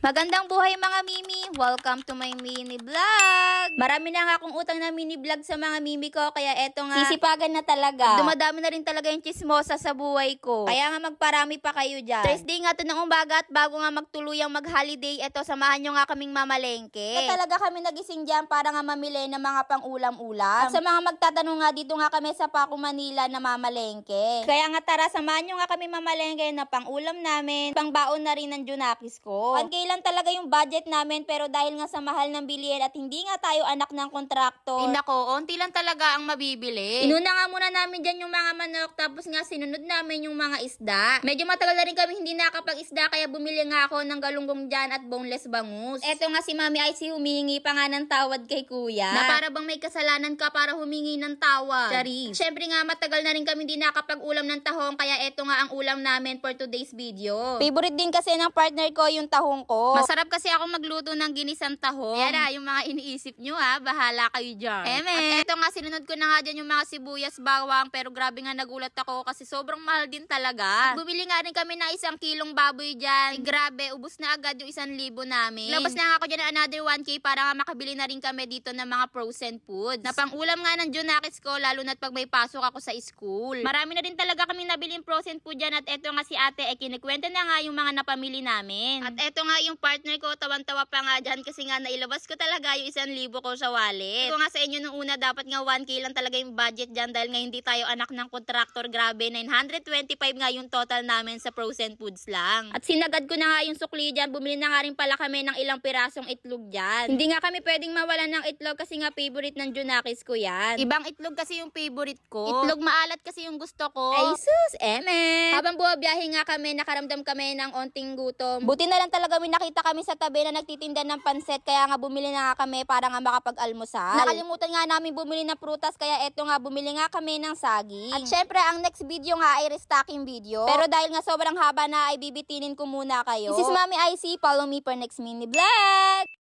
Magandang buhay mga mimi! Welcome to my mini vlog! Marami na nga akong utang na mini vlog sa mga mimi ko, kaya eto nga, sisipagan na talaga. At dumadami na rin talaga yung chismosa sa buhay ko. Kaya nga magparami pa kayo dyan. Thursday nga to ng umaga at bago nga magtuluyang mag-holiday, eto samahan nyo nga kaming mamalengke. At talaga kami nagising dyan para nga mamili ng mga pang-ulam-ulam. At sa mga magtatanong nga, dito nga kami sa Paco, Manila na mamalengke. Kaya nga tara, samahan nyo nga kami mamalengke na pang-ulam namin, pang-baon na rin ng Junakis ko. 1K lang talaga yung budget namin, pero dahil nga sa mahal ng bilihin at hindi nga tayo anak ng kontraktor, nako, onti lang talaga ang mabibili. Inuna nga muna namin dyan yung mga manok, tapos nga sinunod namin yung mga isda. Medyo matagal na rin kami hindi nakapag-isda, kaya bumili nga ako ng galunggong dyan at boneless bangus. Eto nga si Mami Icy humingi pa nga ng tawad kay Kuya, na para bang may kasalanan ka para humingi ng tawad. Charis. Syempre nga matagal na rin kami hindi nakapag-ulam ng tahong, kaya eto nga ang ulam namin for today's video. Favorite din kasi ng partner ko yung tahong ko. Masarap kasi ako magluto ng ginisang tahong. Yan na, yung mga iniisip nyo ha, bahala kayo dyan. At eto nga, sinunod ko na nga dyan yung mga sibuyas, bawang, pero grabe nga nagulat ako kasi sobrang mahal din talaga. At bumili nga rin kami ng 1 kilong baboy dyan. Grabe, ubus na agad yung 1,000 namin. Labas na nga ako dyan ng another 1K para nga makabili na rin kami dito ng mga frozen foods. Na pang ulam nga ng Junakis ko, lalo na't pag may pasok ako sa school. Marami na rin talaga kami nabiling frozen food dyan, at eto nga si ate, kinikwenta na nga yung mga napamili namin. At eto nga yung partner ko, tawan-tawa pa nga dyan kasi nga nailabas ko talaga yung 1,000 ko sa wallet. Ito nga sa inyo nung una, dapat nga 1K lang talaga yung budget dyan dahil nga hindi tayo anak ng kontraktor. Grabe, 925 nga yung total namin sa frozen foods lang. At sinagad ko na nga yung sukli dyan, bumili na nga rin pala kami ng ilang pirasong itlog dyan. Hindi nga kami pwedeng mawalan ng itlog kasi nga favorite ng Junakis ko yan. Ibang itlog kasi yung favorite ko. Itlog maalat kasi yung gusto ko. Ay sus, Habang buwabiyahe nga kami, nakaramdam kami ng onting gutom. Buti na lang talaga may nakita kami sa tabi na nagtitinda ng panset, kaya nga bumili na nga kami para nga makapag-almusal. Nakalimutan nga namin bumili ng prutas, kaya eto nga bumili nga kami ng saging. At syempre ang next video nga ay restocking video. Pero dahil nga sobrang haba na, ay bibitinin ko muna kayo. This is Mami Icy, follow me for next mini vlog!